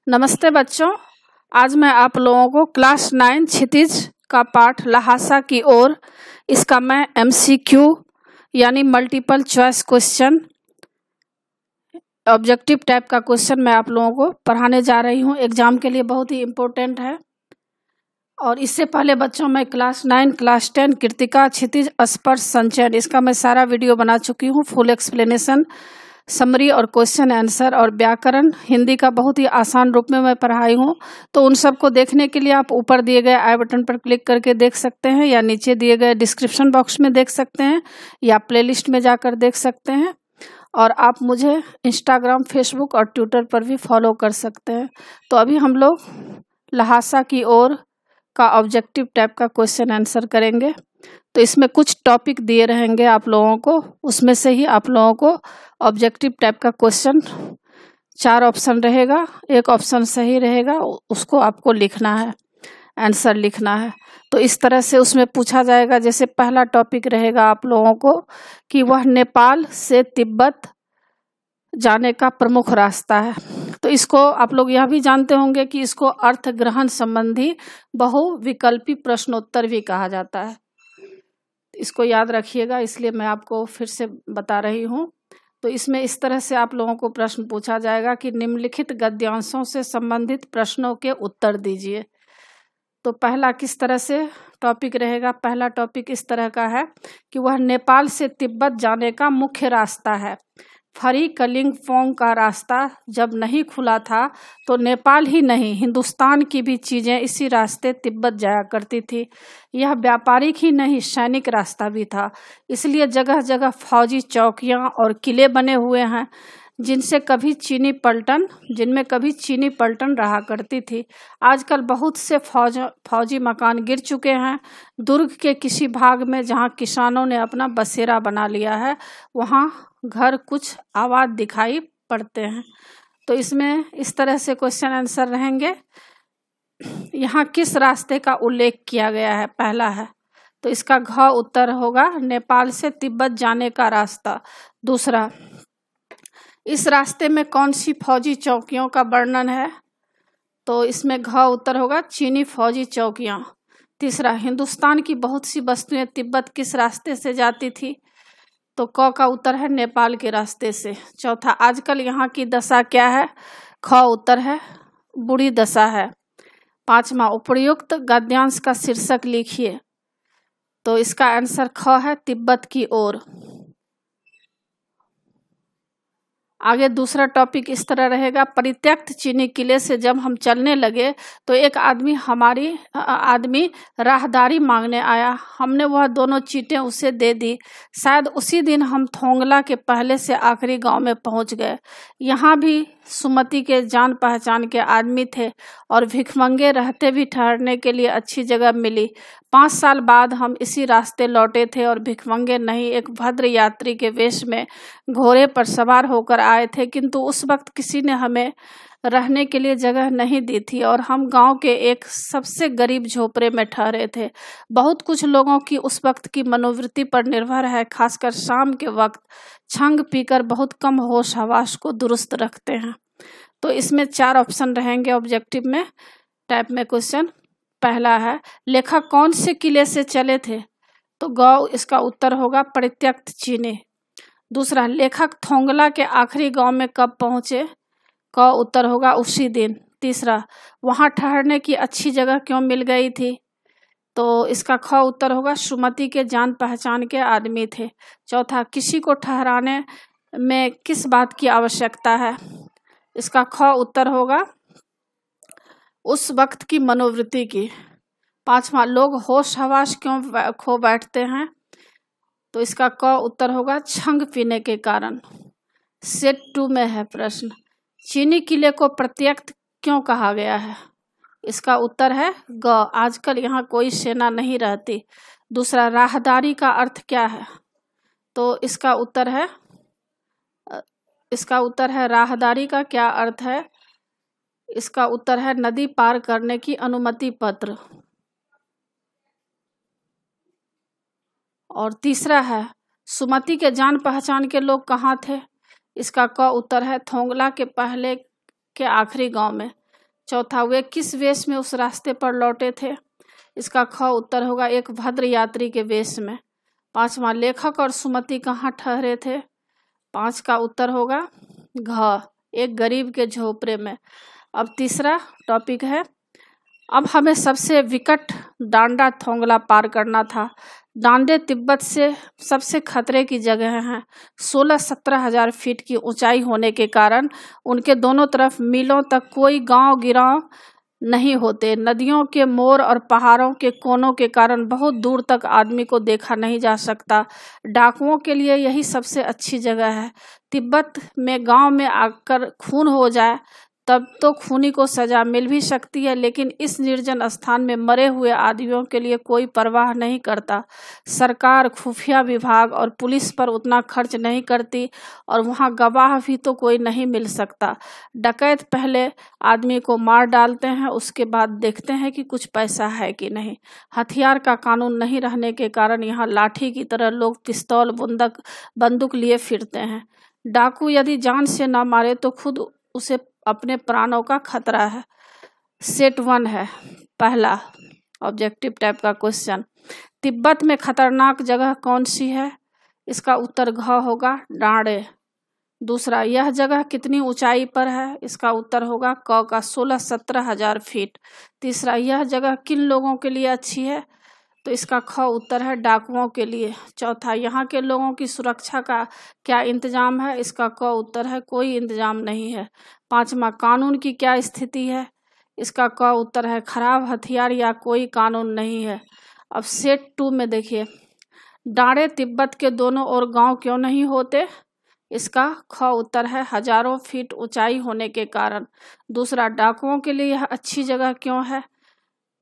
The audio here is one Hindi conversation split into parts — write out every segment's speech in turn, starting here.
नमस्ते बच्चों, आज मैं आप लोगों को क्लास 9 क्षितिज का पाठ लहासा की ओर, इसका मैं MCQ यानी multiple choice question, objective type का क्वेश्चन मैं आप लोगों को पढ़ाने जा रही हूँ। एग्जाम के लिए बहुत ही इम्पोर्टेंट है। और इससे पहले बच्चों मैं क्लास 9, क्लास 10 कृतिका, क्षितिज, स्पर्श, संचयन, इसका मैं सारा वीडियो बना चुकी हूँ। फुल एक्सप्लेनेशन, समरी और क्वेश्चन आंसर और व्याकरण हिंदी का बहुत ही आसान रूप में मैं पढ़ाई हूँ। तो उन सब को देखने के लिए आप ऊपर दिए गए आई बटन पर क्लिक करके देख सकते हैं, या नीचे दिए गए डिस्क्रिप्शन बॉक्स में देख सकते हैं, या प्लेलिस्ट में जाकर देख सकते हैं। और आप मुझे इंस्टाग्राम, फेसबुक और ट्विटर पर भी फॉलो कर सकते हैं। तो अभी हम लोग लहासा की ओर का ऑब्जेक्टिव टाइप का क्वेश्चन आंसर करेंगे। तो इसमें कुछ टॉपिक दिए रहेंगे आप लोगों को, उसमें से ही आप लोगों को ऑब्जेक्टिव टाइप का क्वेश्चन 4 ऑप्शन रहेगा, एक ऑप्शन सही रहेगा, उसको आपको लिखना है, आंसर लिखना है। तो इस तरह से उसमें पूछा जाएगा। जैसे पहला टॉपिक रहेगा आप लोगों को कि वह नेपाल से तिब्बत जाने का प्रमुख रास्ता है। तो इसको आप लोग यह भी जानते होंगे कि इसको अर्थ ग्रहण संबंधी बहुविकल्पी प्रश्नोत्तर भी कहा जाता है। इसको याद रखिएगा, इसलिए मैं आपको फिर से बता रही हूँ। तो इसमें इस तरह से आप लोगों को प्रश्न पूछा जाएगा कि निम्नलिखित गद्यांशों से संबंधित प्रश्नों के उत्तर दीजिए। तो पहला किस तरह से टॉपिक रहेगा? पहला टॉपिक इस तरह का है कि वह नेपाल से तिब्बत जाने का मुख्य रास्ता है। फरी कलिंगपोंग का रास्ता जब नहीं खुला था तो नेपाल ही नहीं, हिंदुस्तान की भी चीज़ें इसी रास्ते तिब्बत जाया करती थी। यह व्यापारिक ही नहीं, सैनिक रास्ता भी था। इसलिए जगह जगह फौजी चौकियां और किले बने हुए हैं जिनमें कभी चीनी पलटन रहा करती थी। आजकल बहुत से फौजी मकान गिर चुके हैं। दुर्ग के किसी भाग में जहां किसानों ने अपना बसेरा बना लिया है, वहां घर कुछ आबाद दिखाई पड़ते हैं। तो इसमें इस तरह से क्वेश्चन आंसर रहेंगे। यहाँ किस रास्ते का उल्लेख किया गया है? पहला है, तो इसका घ उत्तर होगा नेपाल से तिब्बत जाने का रास्ता। दूसरा, इस रास्ते में कौन सी फौजी चौकियों का वर्णन है? तो इसमें घ उत्तर होगा चीनी फौजी चौकियां। तीसरा, हिंदुस्तान की बहुत सी वस्तुएं तिब्बत किस रास्ते से जाती थी? तो क का उत्तर है नेपाल के रास्ते से। चौथा, आजकल यहाँ की दशा क्या है? ख उत्तर है बुरी दशा है। पांचवा, उपर्युक्त गद्यांश का शीर्षक लिखिए। तो इसका आंसर ख है तिब्बत की ओर। आगे दूसरा टॉपिक इस तरह रहेगा, परित्यक्त चीनी किले से जब हम चलने लगे तो एक आदमी राहदारी मांगने आया। हमने वह दोनों चीटें उसे दे दी। शायद उसी दिन हम थोंगला के पहले से आखिरी गांव में पहुंच गए। यहाँ भी सुमति के जान पहचान के आदमी थे और भिखमंगे रहते भी ठहरने के लिए अच्छी जगह मिली। 5 साल बाद हम इसी रास्ते लौटे थे और भिखमंगे नहीं, एक भद्र यात्री के वेश में घोड़े पर सवार होकर आए थे, किंतु उस वक्त किसी ने हमें रहने के लिए जगह नहीं दी थी और हम गांव के एक सबसे गरीब झोपड़े में ठहरे थे। बहुत कुछ लोगों की उस वक्त की मनोवृत्ति पर निर्भर है, खासकर शाम के वक्त छंग पीकर बहुत कम होश हवास को दुरुस्त रखते हैं। तो इसमें 4 ऑप्शन रहेंगे ऑब्जेक्टिव में टाइप में क्वेश्चन। पहला है, लेखक कौन से किले से चले थे? तो ग इसका उत्तर होगा परित्यक्त चीनी। दूसरा, लेखक थोंगला के आखिरी गांव में कब पहुंचे? क उत्तर होगा उसी दिन। तीसरा, वहां ठहरने की अच्छी जगह क्यों मिल गई थी? तो इसका ख उत्तर होगा सुमति के जान पहचान के आदमी थे। चौथा, किसी को ठहराने में किस बात की आवश्यकता है? इसका ख उत्तर होगा उस वक्त की मनोवृत्ति की। पांचवा, लोग होश हवास क्यों खो बैठते हैं? तो इसका क उत्तर होगा छंग पीने के कारण। सेट 2 में है प्रश्न, चीनी किले को प्रत्यक्त क्यों कहा गया है? इसका उत्तर है ग, आजकल यहाँ कोई सेना नहीं रहती। दूसरा, राहदारी का अर्थ क्या है? तो इसका उत्तर है राहदारी का क्या अर्थ है? इसका उत्तर है नदी पार करने की अनुमति पत्र। और तीसरा है, सुमति के जान पहचान के लोग कहाँ थे? इसका क उत्तर है थोंगला के पहले के आखिरी गांव में। चौथा, वे किस वेश में उस रास्ते पर लौटे थे? इसका ख उत्तर होगा एक भद्र यात्री के वेश में। पांचवा, लेखक और सुमति कहाँ ठहरे थे? 5 का उत्तर होगा घ, एक गरीब के झोपड़े में। अब तीसरा टॉपिक है, अब हमें सबसे विकट डांडा थोंगला पार करना था। डांडे तिब्बत से सबसे खतरे की जगह हैं। 16-17 हजार फीट की ऊंचाई होने के कारण उनके दोनों तरफ मीलों तक कोई गांव गिराव नहीं होते। नदियों के मोर और पहाड़ों के कोनों के कारण बहुत दूर तक आदमी को देखा नहीं जा सकता। डाकुओं के लिए यही सबसे अच्छी जगह है। तिब्बत में गांव में आकर खून हो जाए तब तो खूनी को सजा मिल भी सकती है, लेकिन इस निर्जन स्थान में मरे हुए आदमियों के लिए कोई परवाह नहीं करता। सरकार, खुफिया विभाग और पुलिस पर उतना खर्च नहीं करती और वहाँ गवाह भी तो कोई नहीं मिल सकता। डकैत पहले आदमी को मार डालते हैं, उसके बाद देखते हैं कि कुछ पैसा है कि नहीं। हथियार का कानून नहीं रहने के कारण यहाँ लाठी की तरह लोग पिस्तौल बंदूक लिए फिरते हैं। डाकू यदि जान से न मारे तो खुद उसे अपने प्राणों का खतरा है। सेट 1 है पहला ऑब्जेक्टिव टाइप का क्वेश्चन, तिब्बत में खतरनाक जगह कौन सी है? इसका उत्तर घ होगा डांडे। दूसरा, यह जगह कितनी ऊंचाई पर है? इसका उत्तर होगा क का 16-17 हजार फीट। तीसरा, यह जगह किन लोगों के लिए अच्छी है? तो इसका ख उत्तर है डाकुओं के लिए। चौथा, यहाँ के लोगों की सुरक्षा का क्या इंतजाम है? इसका क उत्तर है कोई इंतजाम नहीं है। पांचवा, कानून की क्या स्थिति है? इसका क उत्तर है खराब हथियार या कोई कानून नहीं है। अब सेट 2 में देखिए, डांडे तिब्बत के दोनों ओर गांव क्यों नहीं होते? इसका ख उत्तर है हजारों फीट ऊंचाई होने के कारण। दूसरा, डाकुओं के लिए यह अच्छी जगह क्यों है?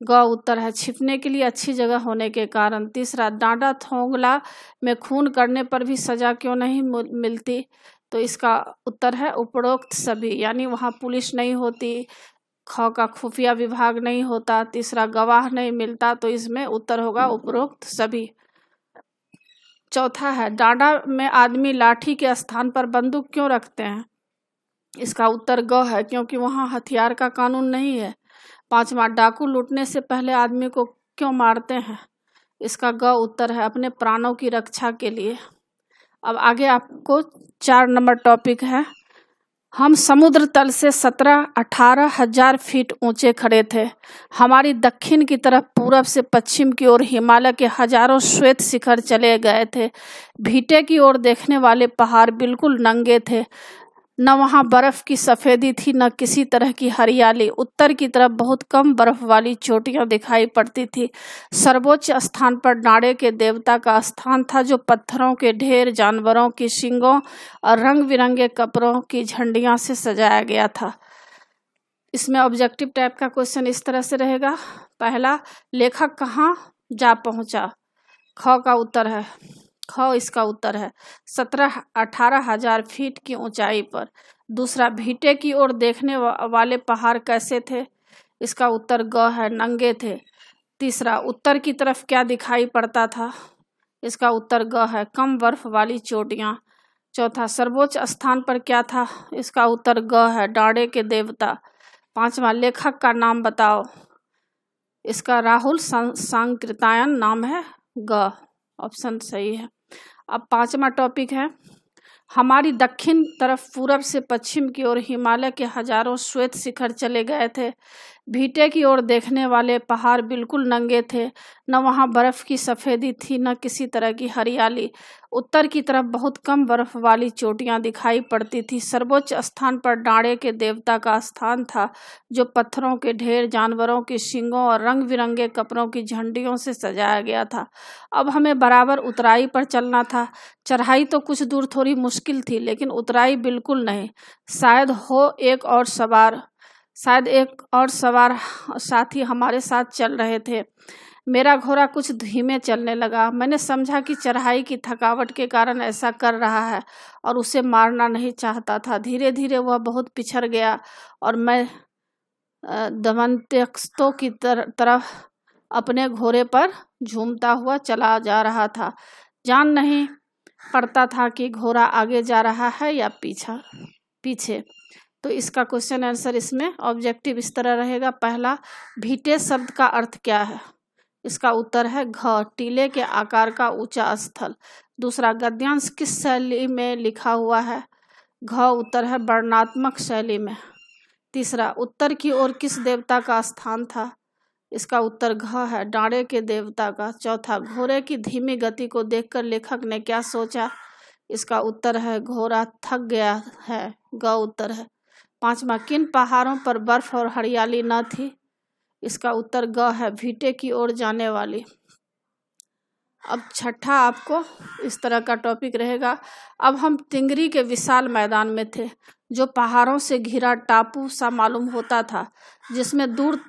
ग उत्तर है छिपने के लिए अच्छी जगह होने के कारण। तीसरा, डांडा थोंगला में खून करने पर भी सजा क्यों नहीं मिलती? तो इसका उत्तर है उपरोक्त सभी, यानी वहाँ पुलिस नहीं होती, ख का खुफिया विभाग नहीं होता, तीसरा गवाह नहीं मिलता, तो इसमें उत्तर होगा उपरोक्त सभी। चौथा है, डांडा में आदमी लाठी के स्थान पर बंदूक क्यों रखते हैं? इसका उत्तर ग है, क्योंकि वहाँ हथियार का कानून नहीं है। पांचवा, डाकू लूटने से पहले आदमी को क्यों मारते हैं? इसका ग उत्तर है अपने प्राणों की रक्षा के लिए। अब आगे आपको 4 नंबर टॉपिक है, हम समुद्र तल से 17-18 हजार फीट ऊंचे खड़े थे। हमारी दक्षिण की तरफ पूरब से पश्चिम की ओर हिमालय के हजारों श्वेत शिखर चले गए थे। भीटे की ओर देखने वाले पहाड़ बिल्कुल नंगे थे, न वहाँ बर्फ की सफेदी थी न किसी तरह की हरियाली। उत्तर की तरफ बहुत कम बर्फ वाली चोटियां दिखाई पड़ती थी। सर्वोच्च स्थान पर डांडे के देवता का स्थान था, जो पत्थरों के ढेर, जानवरों की सींगों और रंग बिरंगे कपड़ों की झंडियां से सजाया गया था। इसमें ऑब्जेक्टिव टाइप का क्वेश्चन इस तरह से रहेगा, पहला, लेखक कहाँ जा पहुंचा? ख का उत्तर है ख इसका उत्तर है 17-18 हजार फीट की ऊंचाई पर। दूसरा, भीटे की ओर देखने वाले पहाड़ कैसे थे? इसका उत्तर ग है, नंगे थे। तीसरा, उत्तर की तरफ क्या दिखाई पड़ता था? इसका उत्तर ग है, कम बर्फ वाली चोटियां। चौथा, सर्वोच्च स्थान पर क्या था? इसका उत्तर ग है, डांडे के देवता। पांचवा, लेखक का नाम बताओ। इसका राहुल सांकृत्यायन नाम है, ग ऑप्शन सही है। अब 5वां टॉपिक है, हमारी दक्षिण तरफ पूरब से पश्चिम की ओर हिमालय के हजारों श्वेत शिखर चले गए थे। भीटे की ओर देखने वाले पहाड़ बिल्कुल नंगे थे, न वहाँ बर्फ की सफेदी थी न किसी तरह की हरियाली। उत्तर की तरफ बहुत कम बर्फ वाली चोटियां दिखाई पड़ती थी। सर्वोच्च स्थान पर डांडे के देवता का स्थान था, जो पत्थरों के ढेर, जानवरों की सींगों और रंग बिरंगे कपड़ों की झंडियों से सजाया गया था। अब हमें बराबर उतराई पर चलना था। चढ़ाई तो कुछ दूर थोड़ी मुश्किल थी, लेकिन उतराई बिल्कुल नहीं। शायद एक और सवार साथी हमारे साथ चल रहे थे। मेरा घोड़ा कुछ धीमे चलने लगा। मैंने समझा कि चढ़ाई की थकावट के कारण ऐसा कर रहा है और उसे मारना नहीं चाहता था। धीरे धीरे वह बहुत पिछड़ गया और मैं दमनत्यक्स्तों की तरफ अपने घोड़े पर झूमता हुआ चला जा रहा था। जान नहीं पड़ता था कि घोड़ा आगे जा रहा है या पीछे। तो इसका क्वेश्चन आंसर इसमें ऑब्जेक्टिव इस तरह रहेगा। पहला, भीटे शब्द का अर्थ क्या है? इसका उत्तर है घ, टीले के आकार का ऊंचा स्थल। दूसरा, गद्यांश किस शैली में लिखा हुआ है? घ उत्तर है वर्णनात्मक शैली में। तीसरा, उत्तर की ओर किस देवता का स्थान था? इसका उत्तर घ है, डांडे के देवता का। चौथा, घोड़े की धीमी गति को देखकर लेखक ने क्या सोचा? इसका उत्तर है घोड़ा थक गया है, ग उत्तर है। पांचवा, किन पहाड़ों पर बर्फ और हरियाली न थी? इसका उत्तर ग है, भीटे की ओर जाने वाली। अब छठा आपको इस तरह का टॉपिक रहेगा। अब हम टिंगरी के विशाल मैदान में थे, जो पहाड़ों से घिरा टापू सा मालूम होता था, जिसमें दूर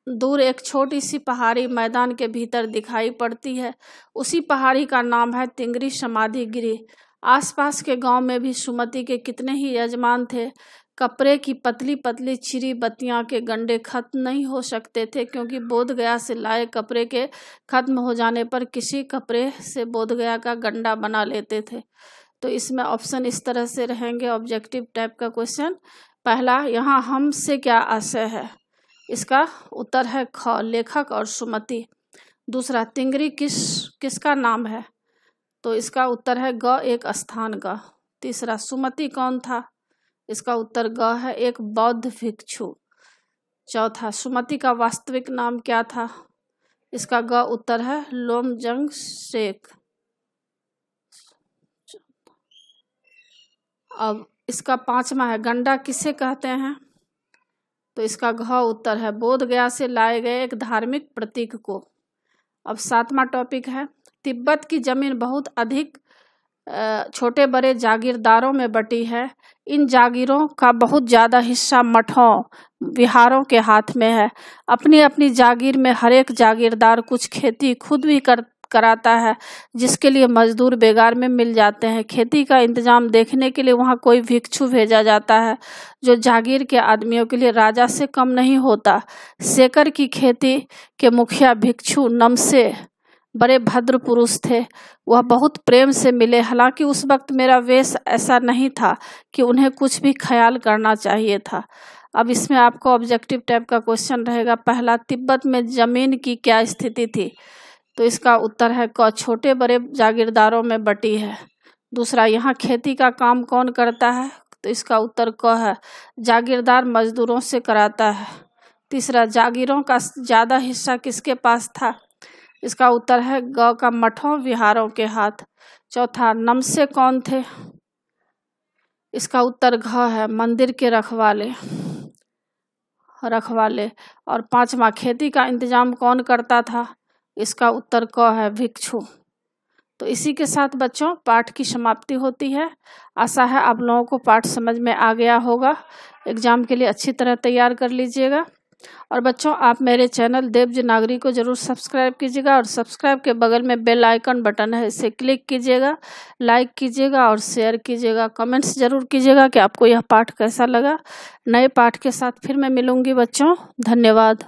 दूर एक छोटी सी पहाड़ी मैदान के भीतर दिखाई पड़ती है। उसी पहाड़ी का नाम है टिंगरी समाधि गिरी। आसपास के गांव में भी सुमति के कितने ही यजमान थे। कपड़े की पतली पतली चिरी बत्तियां के गंडे खत्म नहीं हो सकते थे, क्योंकि बोधगया से लाए कपड़े के खत्म हो जाने पर किसी कपड़े से बोधगया का गंडा बना लेते थे। तो इसमें ऑप्शन इस तरह से रहेंगे ऑब्जेक्टिव टाइप का क्वेश्चन। पहला, यहाँ हम से क्या आशय है? इसका उत्तर है ख, लेखक और सुमति। दूसरा, टिंगरी किसका नाम है? तो इसका उत्तर है ग, एक स्थान का। तीसरा, सुमति कौन था? इसका उत्तर ग है, एक बौद्ध भिक्षु। चौथा, सुमति का वास्तविक नाम क्या था? इसका ग उत्तर है लोमजंग शेख। अब इसका पांचवा है, गंडा किसे कहते हैं? तो इसका घ उत्तर है, बोधगया से लाए गए एक धार्मिक प्रतीक को। अब सातवां टॉपिक है, तिब्बत की जमीन बहुत अधिक छोटे बड़े जागीरदारों में बटी है। इन जागीरों का बहुत ज़्यादा हिस्सा मठों विहारों के हाथ में है। अपनी अपनी जागीर में हर एक जागीरदार कुछ खेती खुद भी कराता है, जिसके लिए मजदूर बेगार में मिल जाते हैं। खेती का इंतजाम देखने के लिए वहाँ कोई भिक्षु भेजा जाता है, जो जागीर के आदमियों के लिए राजा से कम नहीं होता। सेकर की खेती के मुखिया भिक्षु नमसे बड़े भद्र पुरुष थे। वह बहुत प्रेम से मिले। हालांकि उस वक्त मेरा वेश ऐसा नहीं था कि उन्हें कुछ भी ख्याल करना चाहिए था। अब इसमें आपको ऑब्जेक्टिव टाइप का क्वेश्चन रहेगा। पहला, तिब्बत में जमीन की क्या स्थिति थी? तो इसका उत्तर है क, छोटे बड़े जागीरदारों में बटी है। दूसरा, यहाँ खेती का काम कौन करता है? तो इसका उत्तर क है, जागीरदार मजदूरों से कराता है। तीसरा, जागीरों का ज़्यादा हिस्सा किसके पास था? इसका उत्तर है ग का, मठों विहारों के हाथ। चौथा, नमसे कौन थे? इसका उत्तर घ है, मंदिर के रखवाले। और पांचवा, खेती का इंतजाम कौन करता था? इसका उत्तर क है, भिक्षु। तो इसी के साथ बच्चों पाठ की समाप्ति होती है। आशा है आप लोगों को पाठ समझ में आ गया होगा। एग्जाम के लिए अच्छी तरह तैयार कर लीजिएगा। और बच्चों, आप मेरे चैनल देवजी नागरी को जरूर सब्सक्राइब कीजिएगा, और सब्सक्राइब के बगल में बेल आइकन बटन है, इसे क्लिक कीजिएगा, लाइक कीजिएगा और शेयर कीजिएगा। कमेंट्स जरूर कीजिएगा कि आपको यह पाठ कैसा लगा। नए पाठ के साथ फिर मैं मिलूंगी बच्चों। धन्यवाद।